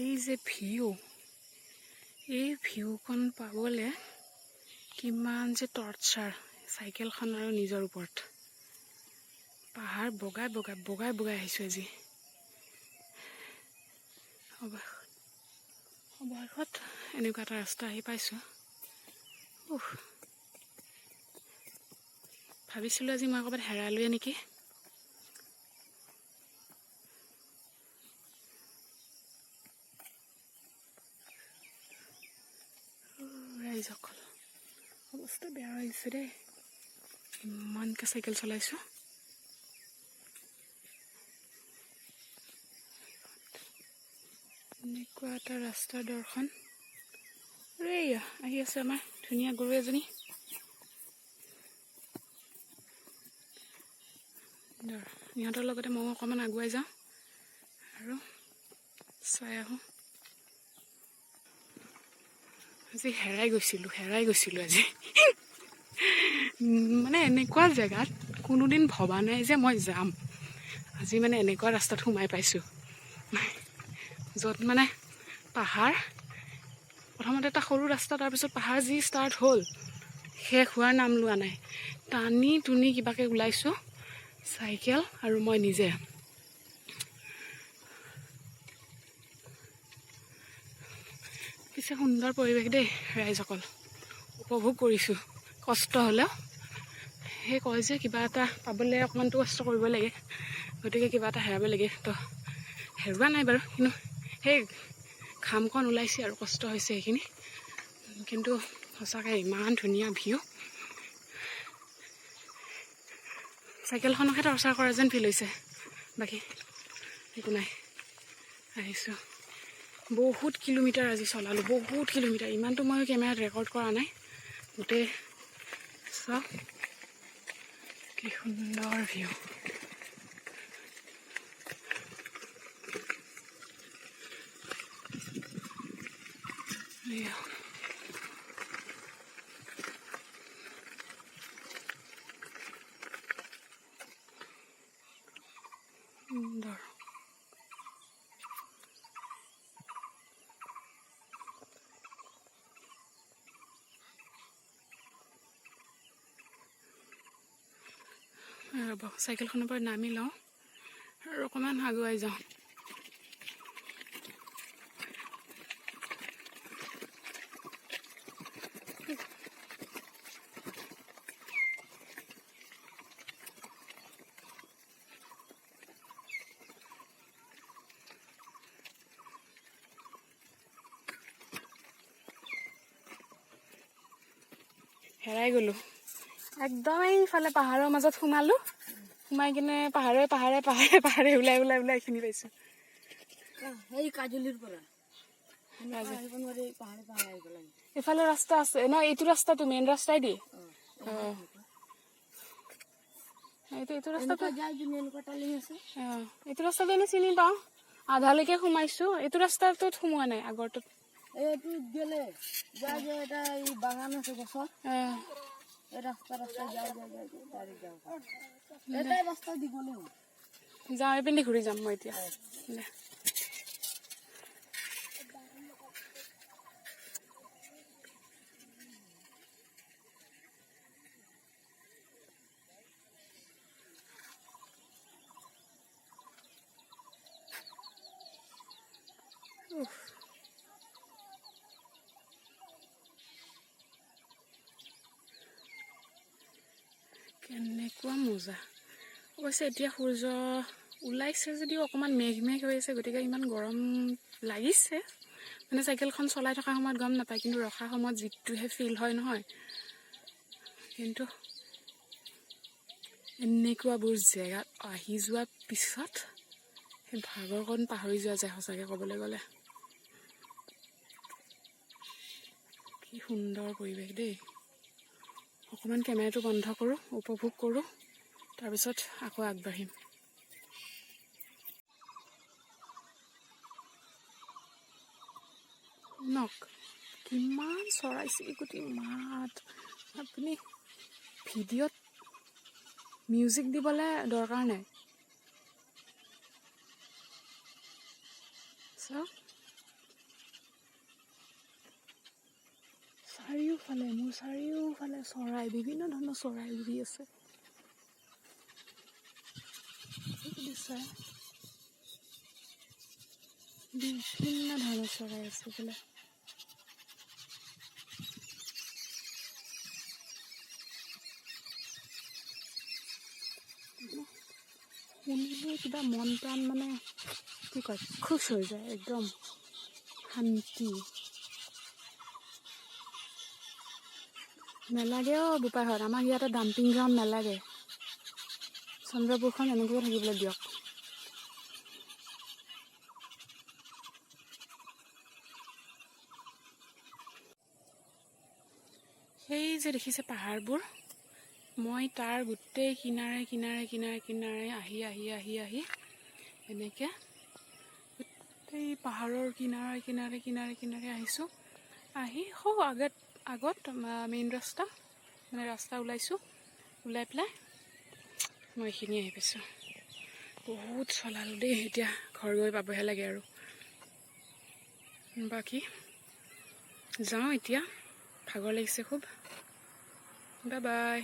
এই যে ভিউ, এই ভিউখন পাবলৈ কিমান যে টৰ্চাৰ চাইকেলখন আৰু নিজৰ ওপৰত। পাহাৰ বগাই বগাই বগাই বগাই আহিছোঁ আজি। অৱশেষত এনেকুৱা এটা ৰাস্তা আহি পাইছোঁ। ভাবিছিলোঁ আজি মই ক'ৰবাত হেৰালোৱে নেকি। ৰাইজসকল, অৱস্থা বেয়া হৈছে দেই, ইমানকৈ চাইকেল চলাইছোঁ। এনেকুৱা এটা ৰাস্তাৰ দৰ্শন। এয়া আহি আছে আমাৰ ধুনীয়া গৰু এজনী। ইহঁতৰ লগতে মই অকণমান আগুৱাই যাওঁ আৰু চাই আহোঁ। আজি হেৰাই গৈছিলোঁ আজি। মানে এনেকুৱা জেগাত কোনোদিন ভবা নাই যে মই যাম। আজি মানে এনেকুৱা ৰাস্তাত সোমাই পাইছোঁ, য'ত মানে পাহাৰ, প্ৰথমতে এটা সৰু ৰাস্তা, তাৰপিছত পাহাৰ যি ষ্টাৰ্ট হ'ল শেষ হোৱাৰ নাম লোৱা নাই। টানি টুনি কিবাকৈ ওলাইছোঁ, চাইকেল আৰু মই নিজে। পিছে সুন্দৰ পৰিৱেশ দেই ৰাইজসকল, উপভোগ কৰিছোঁ। কষ্ট হ'লেও, সেই কয় যে কিবা এটা পাবলৈ অকণমানটো কষ্ট কৰিব লাগে, গতিকে কিবা এটা হেৰাব লাগে। তো হেৰুৱা নাই বাৰু, কিন্তু সেই ঘামখন ওলাইছে আৰু কষ্ট হৈছে সেইখিনি। কিন্তু সঁচাকৈ ইমান ধুনীয়া ভিউ। চাইকেলখনকে টৰ্চাৰ কৰা যেন ফিল হৈছে, বাকী একো নাই। আহিছোঁ, বহুত কিলোমিটাৰ আজি চলালোঁ, বহুত কিলোমিটাৰ। ইমানটো মই কেমেৰাত ৰেকৰ্ড কৰা নাই। গোটেই চাওক কি সুন্দৰ ভিউ। সুন্দৰ। ৰ'ব, চাইকেলখনৰ পৰা নামি লওঁ আৰু অকণমান আগুৱাই যাওঁ। হেৰাই গ'লোঁ, একদম এইফালে পাহাৰৰ মাজত সোমালোঁ। সোমাই কিনে পাহাৰে পাহাৰে পাহাৰে পাহাৰে ওলাই ওলাই ওলাই এইখিনি পাইছোঁ। এই কাজুলিৰ পৰা এইফালে ৰাস্তা আছে ন? এইটো ৰাস্তাটো মেইন ৰাস্তাই দি এইটো ৰাস্তাটো এইটো ৰাস্তাটো এনে চিনি পাওঁ, আধালৈকে সোমাইছোঁ। এইটো ৰাস্তাটোত সোমোৱা নাই, আগৰটোত। এইটো গেলে যাই যে এটা এই বাগান আছে গছৰ, এই ৰাস্তা যাই এটাই ৰাস্তা দি গ'লে যাওঁ, এইপিনে ঘূৰি যাম মই এতিয়া। কেনেকুৱা মজা। অৱশ্যে এতিয়া সূৰ্য ওলাইছে যদিও অকণমান মেঘ হৈ আছে, গতিকে ইমান গৰম লাগিছে। মানে চাইকেলখন চলাই থকা সময়ত গম নাপায়, কিন্তু ৰখা সময়ত যিটোহে ফিল হয় নহয়। কিন্তু এনেকুৱাবোৰ জেগাত আহি যোৱাৰ পিছত সেই ভাগৰকণ পাহৰি যোৱা যায়, সঁচাকৈ ক'বলৈ গ'লে। কি সুন্দৰ পৰিৱেশ দেই। অকণমান কেমেৰাটো বন্ধ কৰোঁ, উপভোগ কৰোঁ, তাৰপিছত আকৌ আগবাঢ়িম। নক কিমান চৰাই চিৰিকটি মাত। আপুনি ভিডিঅ'ত মিউজিক দিবলৈ দৰকাৰ নাই, চাওক মোৰ চাৰিওফালে চৰাই, বিভিন্ন ধৰণৰ চৰাই উৰি আছে। চাই বিভিন্ন ধৰণৰ চৰাই আছে বোলে। শুনিলে কিবা মন প্ৰাণ মানে কি কয় খুচ হৈ যায়, একদম শান্তি। নেলাগে বোপাইহঁত, আমাক ইয়াতে ডাম্পিং গ্ৰাউণ্ড নেলাগে। চন্দ্ৰপুৰখন এনেকৈয়ে থাকিবলৈ দিয়ক। সেই যে দেখিছে পাহাৰবোৰ, মই তাৰ গোটেই কিনাৰে কিনাৰে কিনাৰে কিনাৰে আহি আহি আহি আহি এনেকৈ গোটেই পাহাৰৰ কিনাৰে কিনাৰে কিনাৰে কিনাৰে আহিছোঁ। আহি আগত মেইন ৰাস্তা, মানে ৰাস্তা ওলাইছোঁ, ওলাই পেলাই মই এইখিনি আহি পাইছোঁ। বহুত চলালোঁ দেই, এতিয়া ঘৰ গৈ পাবহে লাগে আৰু। বাকী যাওঁ এতিয়া, ভাগৰ লাগিছে খুব। Bye bye.